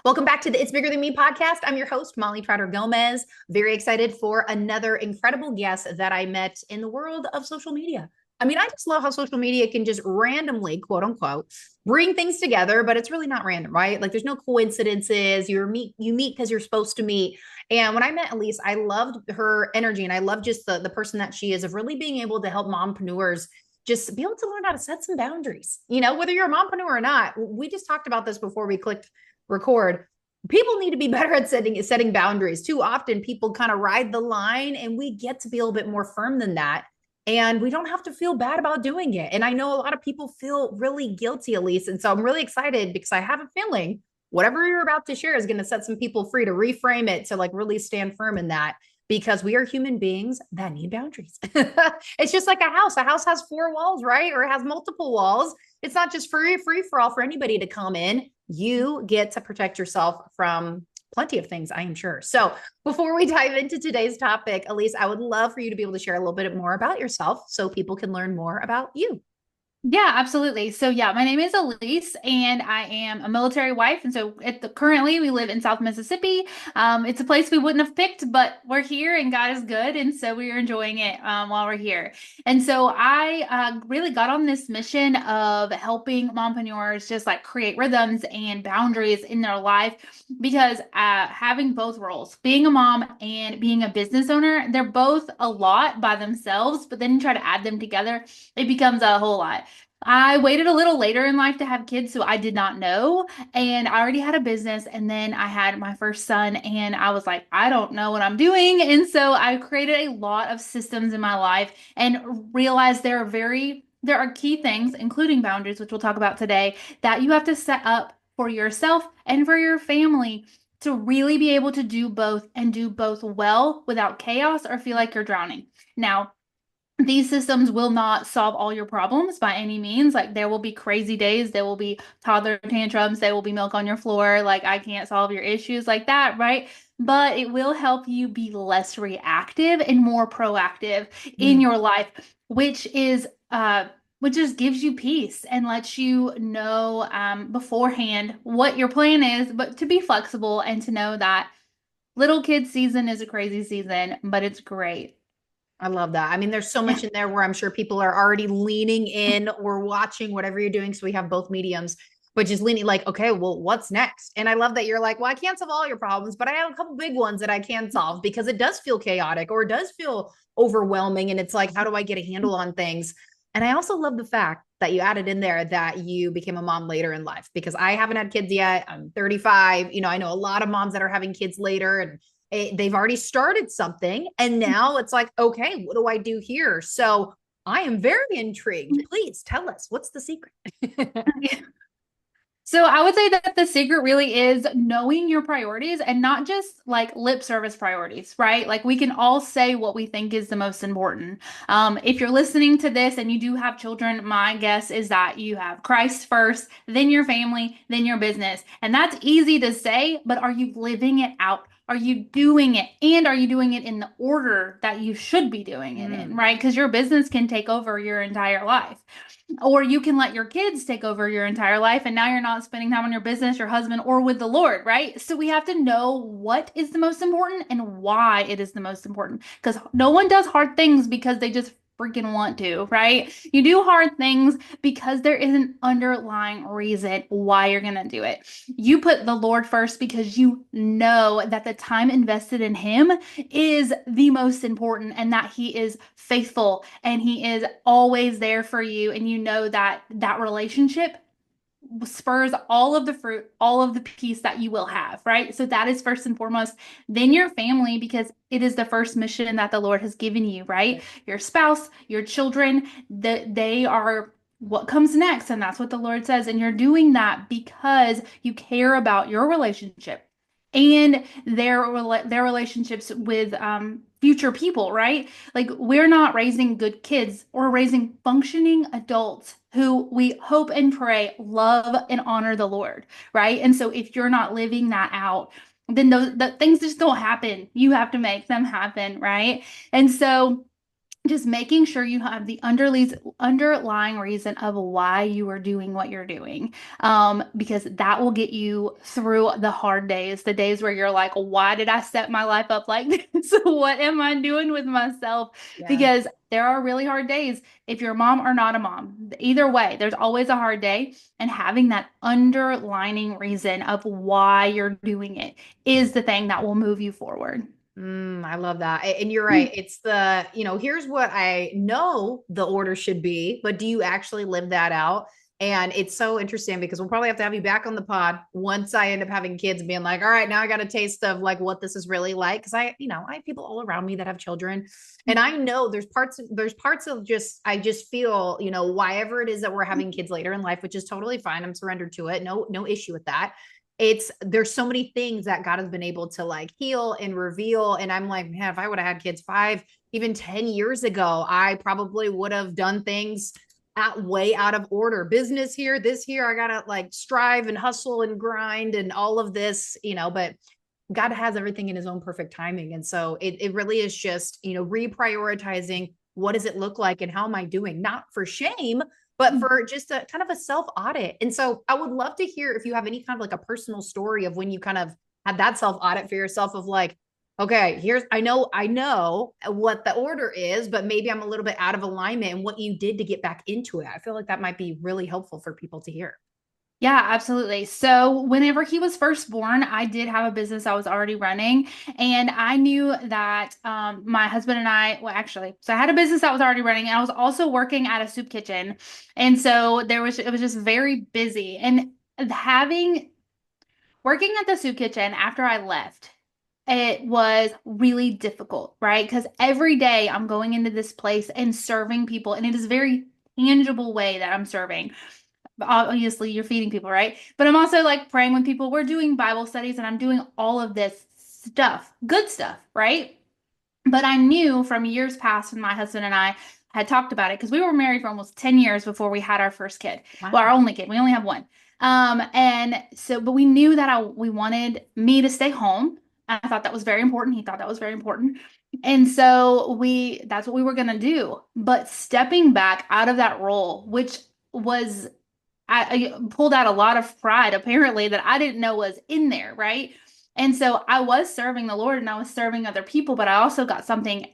Welcome back to the It's Bigger Than Me podcast. I'm your host, Molly Trotter Gomez. Very excited for another incredible guest that I met in the world of social media. I mean, I just love how social media can just randomly, quote unquote, bring things together, but it's really not random, right? Like there's no coincidences. You meet because you're supposed to meet. And when I met Aliese, I loved her energy and I love just the person that she is of really being able to help mompreneurs just be able to learn how to set some boundaries. Whether you're a mompreneur or not, we just talked about this before we clicked record. People need to be better at setting boundaries. Too often people kind of ride the line and we get to be a little bit more firm than that. And we don't have to feel bad about doing it. And I know a lot of people feel really guilty, Aliese. And so I'm really excited because I have a feeling whatever you're about to share is going to set some people free to reframe it to like really stand firm in that because we are human beings that need boundaries. It's just like a house. A house has four walls, right? Or it has multiple walls. It's not just free for all for anybody to come in. You get to protect yourself from plenty of things, I am sure. So before we dive into today's topic, Aliese, I would love for you to be able to share a little bit more about yourself so people can learn more about you. Yeah, absolutely. So yeah, my name is Aliese and I am a military wife. And so currently we live in South Mississippi. It's a place we wouldn't have picked, but we're here and God is good. And so we are enjoying it while we're here. And so I really got on this mission of helping mompreneurs just like create rhythms and boundaries in their life because having both roles, being a mom and being a business owner, they're both a lot by themselves, but then you try to add them together, it becomes a whole lot. I waited a little later in life to have kids, so I did not know. And I already had a business, and then I had my first son, and I was like, I don't know what I'm doing. And so I created a lot of systems in my life and realized there are key things, including boundaries, which we'll talk about today, that you have to set up for yourself and for your family to really be able to do both and do both well without chaos or feel like you're drowning. Now, these systems will not solve all your problems by any means. Like there will be crazy days, there will be toddler tantrums, there will be milk on your floor. Like I can't solve your issues like that, right? But it will help you be less reactive and more proactive in Mm. your life, which is which just gives you peace and lets you know beforehand what your plan is, but to be flexible and to know that little kid season is a crazy season, but it's great. I love that. I mean, there's so Yeah. much in there where I'm sure people are already leaning in or watching whatever you're doing. So we have both mediums, but just leaning like, okay, well, what's next? And I love that you're like, well, I can't solve all your problems, but I have a couple big ones that I can solve because it does feel chaotic or it does feel overwhelming. And it's like, how do I get a handle on things? And I also love the fact that you added in there that you became a mom later in life because I haven't had kids yet. I'm 35. I know a lot of moms that are having kids later and they've already started something and now it's like, okay, what do I do here? So I am very intrigued. Please tell us what's the secret. So I would say that the secret really is knowing your priorities and not just like lip service priorities, right? Like we can all say what we think is the most important. If you're listening to this and you do have children, my guess is that you have Christ first, then your family, then your business. And that's easy to say, but are you living it out? Are you doing it? And are you doing it in the order that you should be doing it in, Mm. right? Because your business can take over your entire life. Or you can let your kids take over your entire life, and now you're not spending time on your business, your husband, or with the Lord, right? So we have to know what is the most important and why it is the most important. Because no one does hard things because they just freaking want to, right? You do hard things because there is an underlying reason why you're going to do it. You put the Lord first because you know that the time invested in Him is the most important and that He is faithful and He is always there for you. And you know that that relationship spurs all of the fruit, all of the peace that you will have, right? So that is first and foremost. Then your family, because it is the first mission that the Lord has given you, right? Your spouse, your children, that they are what comes next. And that's what the Lord says. And you're doing that because you care about your relationship and their relationships with future people, right? Like we're not raising good kids or raising functioning adults who we hope and pray love and honor the Lord, right? And so if you're not living that out, then those the things just don't happen. You have to make them happen, right? And so just making sure you have the underlying reason of why you are doing what you're doing. Because that will get you through the hard days, the days where you're like, why did I set my life up like this? What am I doing with myself? Yeah. Because there are really hard days if you're a mom or not a mom. Either way, there's always a hard day. And having that underlining reason of why you're doing it is the thing that will move you forward. I love that. And you're right. It's the, here's what I know the order should be, but do you actually live that out? And it's so interesting because we'll probably have to have you back on the pod once I end up having kids and being like, all right, now I got a taste of like what this is really like. Cause I have people all around me that have children. And I know there's parts of just, I just feel, why ever it is that we're having kids later in life, which is totally fine. I'm surrendered to it. No issue with that. There's so many things that God has been able to like heal and reveal. And I'm like, man, if I would have had kids 5, even 10 years ago, I probably would have done things way out of order. Business here, this here, I gotta like strive and hustle and grind and all of this, but God has everything in his own perfect timing. And so it really is just, reprioritizing what does it look like and how am I doing? Not for shame, but for just a kind of a self audit. And so I would love to hear if you have any kind of like a personal story of when you kind of had that self audit for yourself of like, okay, I know what the order is, but maybe I'm a little bit out of alignment and what you did to get back into it. I feel like that might be really helpful for people to hear. Yeah, absolutely. So, whenever he was first born, I did have a business I was already running, and I knew that my husband and well, actually, so I had a business that was already running, and I was also working at a soup kitchen, and so it was just very busy, and having working at the soup kitchen after I left. It was really difficult, right? Because every day I'm going into this place and serving people, and it is a very tangible way that I'm serving. Obviously you're feeding people, right? But I'm also like praying with people. We're doing Bible studies and I'm doing all of this stuff, good stuff, right? But I knew from years past when my husband and I had talked about it because we were married for almost 10 years before we had our first kid. Well, our Wow. only kid. We only have one. And so, but we knew that we wanted me to stay home. I thought that was very important. He thought that was very important. And so that's what we were going to do. But stepping back out of that role, which was I pulled out a lot of pride apparently that I didn't know was in there, right? And so I was serving the Lord and I was serving other people, but I also got something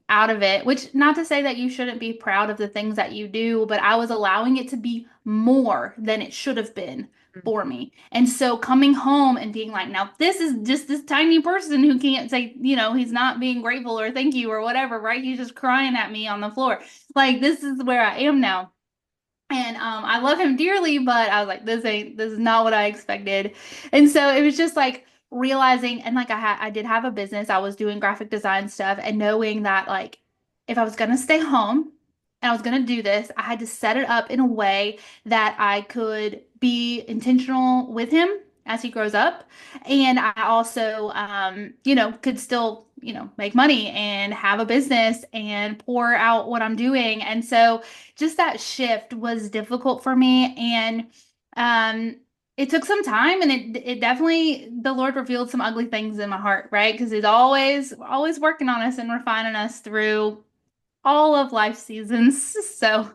out of it, which not to say that you shouldn't be proud of the things that you do, but I was allowing it to be more than it should have been for me. And so coming home and being like, now this is just this tiny person who can't say, he's not being grateful or thank you or whatever, right? He's just crying at me on the floor. Like this is where I am now. And I love him dearly, but I was like, this is not what I expected. And so it was just like realizing, and like I did have a business. I was doing graphic design stuff and knowing that like if I was gonna stay home and I was gonna do this, I had to set it up in a way that I could be intentional with him as he grows up. And I also could still, make money and have a business and pour out what I'm doing. And so just that shift was difficult for me. And it took some time and it definitely the Lord revealed some ugly things in my heart, right? Because he's always working on us and refining us through all of life seasons. So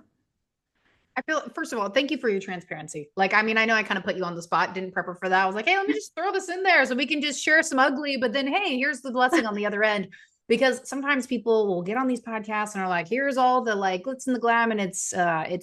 I feel, first of all, thank you for your transparency. Like, I mean, I know I kind of put you on the spot, didn't prep her for that. I was like, hey, let me just throw this in there so we can just share some ugly, but then, hey, here's the blessing on the other end. Because sometimes people will get on these podcasts and are like, here's all the like glitz and the glam, and it's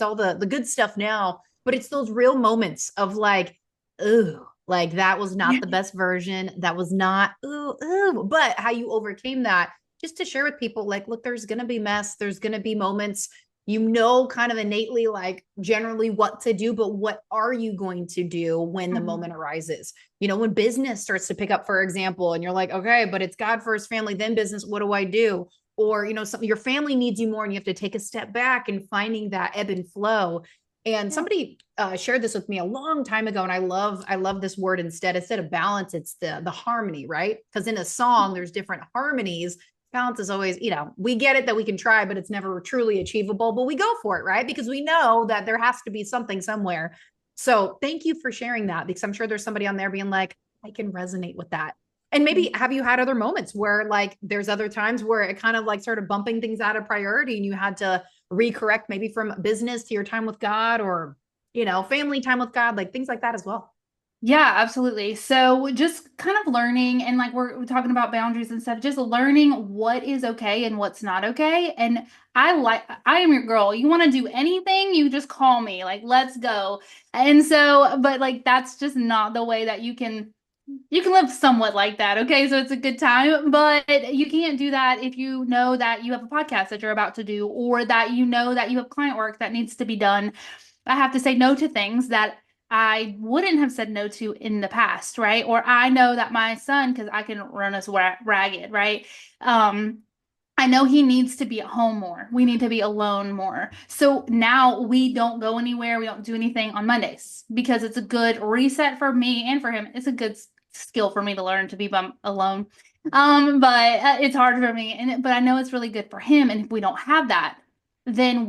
all the good stuff now, but it's those real moments of like, ooh, like that was not the best version. That was not, ooh, but how you overcame that just to share with people, like, look, there's gonna be mess, there's gonna be moments kind of innately like generally what to do, but what are you going to do when the moment arises? When business starts to pick up, for example, and you're like, okay, but it's God first, family, then business. What do I do? Or, your family needs you more and you have to take a step back and finding that ebb and flow. And somebody shared this with me a long time ago. And I love this word instead of balance, it's the harmony, right? Because in a song, there's different harmonies. Balance is always, we get it that we can try, but it's never truly achievable, but we go for it, right? Because we know that there has to be something somewhere. So thank you for sharing that because I'm sure there's somebody on there being like, I can resonate with that. And maybe have you had other moments where like there's other times where it kind of like started bumping things out of priority and you had to recorrect maybe from business to your time with God or, family time with God, like things like that as well. Yeah, absolutely. So just kind of learning and like we're talking about boundaries and stuff, just learning what is okay and what's not okay. And I am your girl. You want to do anything, you just call me. Like, let's go. And so, but like that's just not the way that you can live somewhat like that. Okay. So it's a good time, but you can't do that if you know that you have a podcast that you're about to do, or that you know that you have client work that needs to be done. I have to say no to things that I wouldn't have said no to in the past, right? Or I know that my son, because I can run us ragged, right? Um, I know he needs to be at home more. We need to be alone more. So now we don't go anywhere. We don't do anything on Mondays because it's a good reset for me and for him. It's a good skill for me to learn to be alone. But it's hard for me, but I know it's really good for him. And if we don't have that, then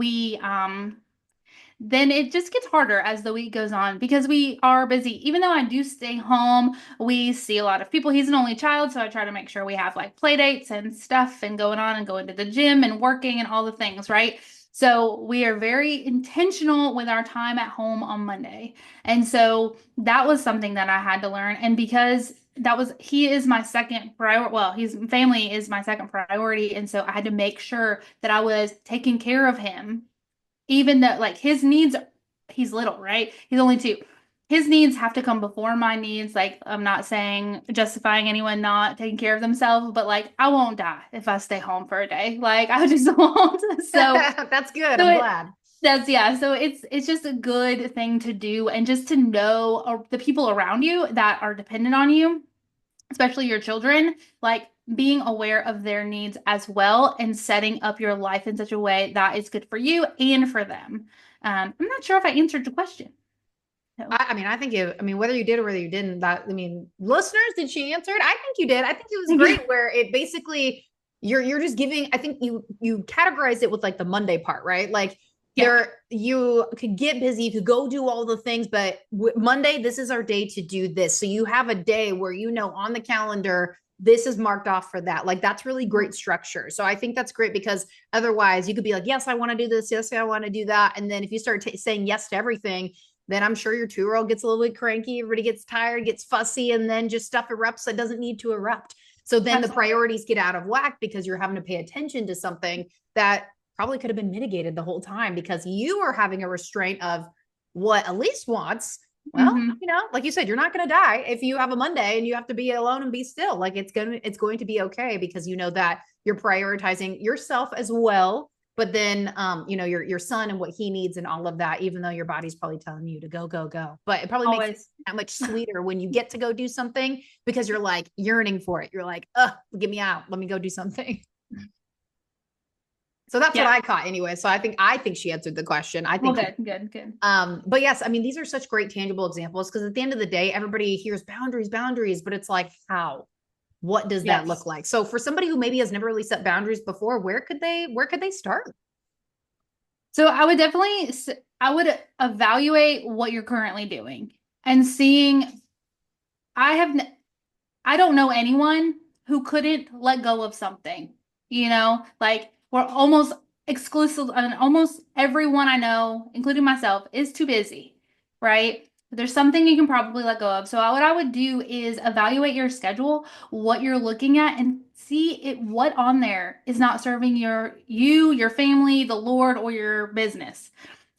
then it just gets harder as the week goes on because we are busy. Even though I do stay home, we see a lot of people. He's an only child, so I try to make sure we have like play dates and stuff and going on and going to the gym and working and all the things, right? So we are very intentional with our time at home on Monday. And so that was something that I had to learn. And because he is my second priority. Well, his family is my second priority. And so I had to make sure that I was taking care of him, even though like his needs, he's little, right? He's only 2. His needs have to come before my needs. Like, I'm not saying justifying anyone not taking care of themselves, but like I won't die if I stay home for a day. Like I just won't. So That's good. so I'm it glad. that's yeah. So it's just a good thing to do, and just to know the people around you that are dependent on you, especially your children, like being aware of their needs as well and setting up your life in such a way that is good for you and for them. I'm not sure if I answered the question. So. I think whether you did or whether you didn't, listeners, did she answer it? I think you did. I think it was great where it basically, you're just giving, I think you categorize it with like the Monday part, right? Like Yeah. you could get busy, you could go do all the things, but Monday, this is our day to do this. So you have a day where, on the calendar, this is marked off for that. Like that's really great structure. So I think that's great because otherwise you could be like, yes, I want to do this. Yes, I want to do that. And then if you start saying yes to everything, then I'm sure your 2-year-old gets a little bit cranky, everybody gets tired, gets fussy, and then just stuff erupts that doesn't need to erupt. So then the priorities get out of whack because you're having to pay attention to something that probably could have been mitigated the whole time because you are having a restraint of what Aliese wants. Well, like you said, you're not going to die if you have a Monday and you have to be alone and be still. Like it's going to be okay because you know that you're prioritizing yourself as well, but then your son and what he needs and all of that, even though your body's probably telling you to go go go, but it probably makes it that much sweeter when you get to go do something because you're like yearning for it. You're like, get me out, let me go do something. So that's what I caught anyway. So I think she answered the question. I think good. But yes, these are such great tangible examples because at the end of the day, everybody hears boundaries, but it's like, how? What does that look like? So for somebody who maybe has never really set boundaries before, where could they start? So I would evaluate what you're currently doing and seeing. I don't know anyone who couldn't let go of something. Like we're almost exclusive, and almost everyone I know, including myself, is too busy, right? There's something you can probably let go of. So what I would do is evaluate your schedule, what you're looking at, and see what on there is not serving your family, the Lord, or your business.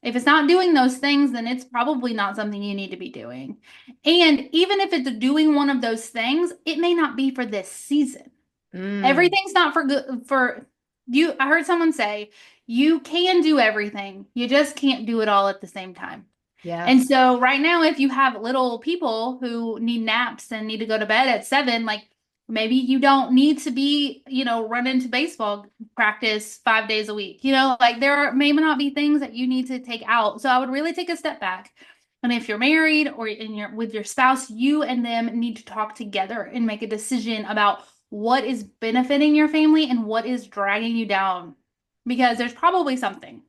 If it's not doing those things, then it's probably not something you need to be doing. And even if it's doing one of those things, it may not be for this season. Everything's not for good for you. I heard someone say you can do everything. You just can't do it all at the same time. Yeah. And so right now, if you have little people who need naps and need to go to bed at 7, like maybe you don't need to be, running to baseball practice 5 days a week. Like may not be things that you need to take out. So I would really take a step back. And if you're married or with your spouse, you and them need to talk together and make a decision about what is benefiting your family and what is dragging you down, because there's probably something.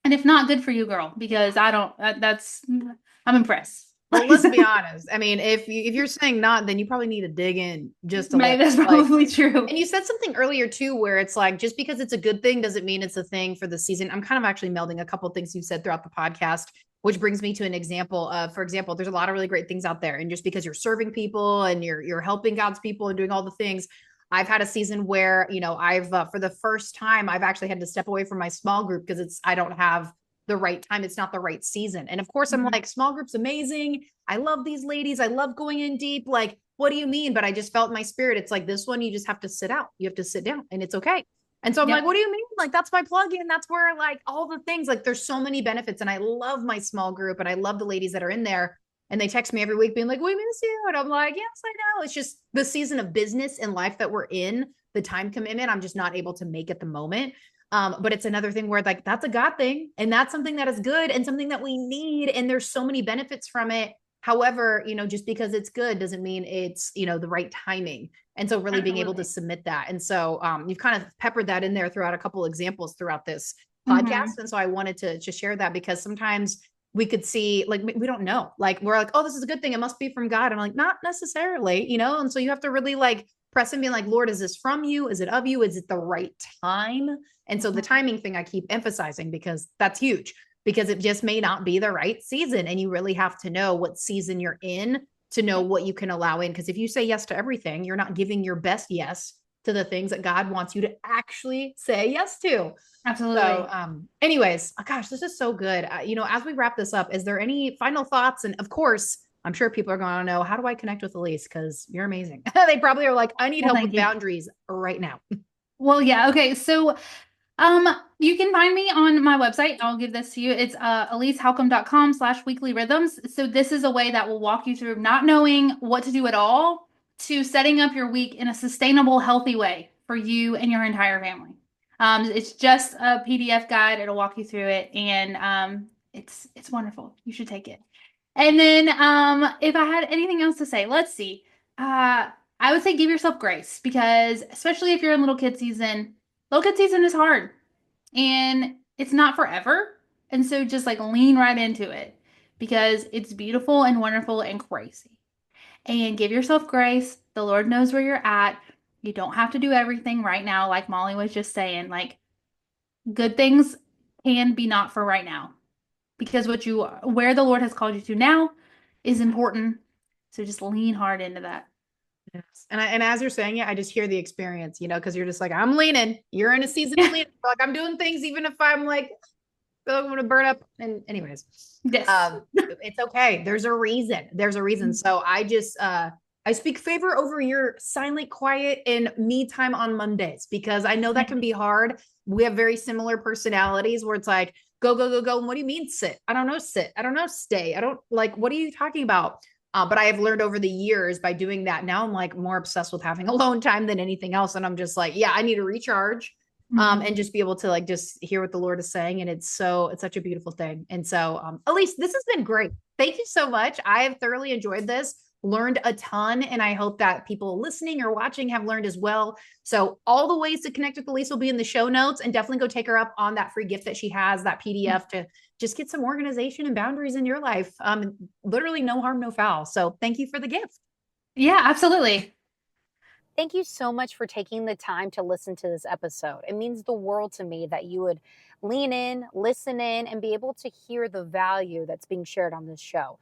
And if not, good for you, girl, because I don't, I'm impressed. Well, let's be honest. I mean, if you're saying not, then you probably need to dig in just a Right, little. that's Like, probably true. and you said something earlier too, where it's like just because it's a good thing doesn't mean it's a thing for the season. I'm kind of actually melding a couple of things you said throughout the podcast, which brings me to an example of, for example, there's a lot of really great things out there, and just because you're serving people and you're helping God's people and doing all the things. I've had a season where, I've for the first time I've actually had to step away from my small group because I don't have the right time. It's not the right season. And of course, I'm Mhm. like, small group's amazing. I love these ladies. I love going in deep. Like, what do you mean? But I just felt in my spirit, it's like this one, you just have to sit out. You have to sit down and it's okay. And so I'm like, Yep. what do you mean? Like, that's my plug-in. That's where like all the things, like there's so many benefits. And I love my small group and I love the ladies that are in there. And they text me every week being like, we miss you. And I'm like, yes, I know. It's just the season of business and life that we're in, the time commitment. I'm just not able to make at the moment. But it's another thing where like that's a God thing, and that's something that is good and something that we need. And there's so many benefits from it. However, just because it's good doesn't mean it's, the right timing. And so really being able to Absolutely. submit that. And so you've kind of peppered that in there throughout a couple examples throughout this podcast. Hmm. And so I wanted to share that because sometimes we could see like we don't know. Like we're like, oh, this is a good thing. It must be from God. I'm like, not necessarily, And so you have to really like press and be like, Lord, is this from you? Is it of you? Is it the right time? And so the timing thing I keep emphasizing because that's huge, because it just may not be the right season. And you really have to know what season you're in to know Yep. what you can allow in. Because if you say yes to everything, you're not giving your best yes to the things that God wants you to actually say yes to. So, Absolutely. anyways, oh gosh, this is so good. As we wrap this up, is there any final thoughts? And of course, I'm sure people are going to know, how do I connect with Aliese? Because you're amazing. They probably are like, I need Well, help thank with you. boundaries right now. Well, yeah. Okay. So, you can find me on my website. I'll give this to you. It's alicehalcomb.com/weekly rhythms. So this is a way that will walk you through not knowing what to do at all to setting up your week in a sustainable, healthy way for you and your entire family. It's just a PDF guide. It'll walk you through it, and it's wonderful. You should take it. And then, if I had anything else to say, let's see. I would say give yourself grace because, especially if you're in little kid season is hard and it's not forever. And so just like lean right into it because it's beautiful and wonderful and crazy. And give yourself grace. The Lord knows where you're at. You don't have to do everything right now, like Molly was just saying. Like, good things can be not for right now because where the Lord has called you to now is important. So just lean hard into that. Yes. And as you're saying it, I just hear the experience, because you're just like, I'm leaning. You're in a season of Yeah. leaning. Like I'm doing things, even if I'm like, oh, I'm gonna burn up. And anyways, Yes. it's okay. There's a reason. There's a reason. So I speak favor over your silent, quiet, and me time on Mondays because I know that can be hard. We have very similar personalities where it's like, go, go, go, go. And what do you mean sit? I don't know, sit. I don't know, stay. I don't like, what are you talking about? But I have learned over the years by doing that. Now I'm like more obsessed with having alone time than anything else. And I'm just like, yeah, I need to recharge and Mhm. just be able to like just hear what the Lord is saying. And it's such a beautiful thing. And so, Elise, this has been great. Thank you so much. I have thoroughly enjoyed this, learned a ton, and I hope that people listening or watching have learned as well. So, all the ways to connect with Elise will be in the show notes, and definitely go take her up on that free gift that she has, that PDF to just get some organization and boundaries in your life. Literally, no harm, no foul. So, thank you for the gift. Yeah, absolutely. Thank you so much for taking the time to listen to this episode. It means the world to me that you would lean in, listen in, and be able to hear the value that's being shared on this show.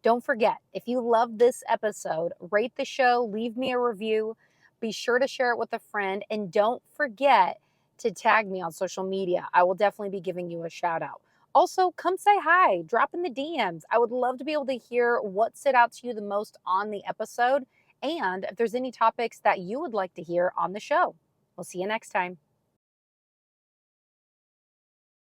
Don't forget, if you love this episode, rate the show, leave me a review, be sure to share it with a friend, and don't forget to tag me on social media. I will definitely be giving you a shout out. Also, come say hi, drop in the DMs. I would love to be able to hear what stood out to you the most on the episode and if there's any topics that you would like to hear on the show. We'll see you next time.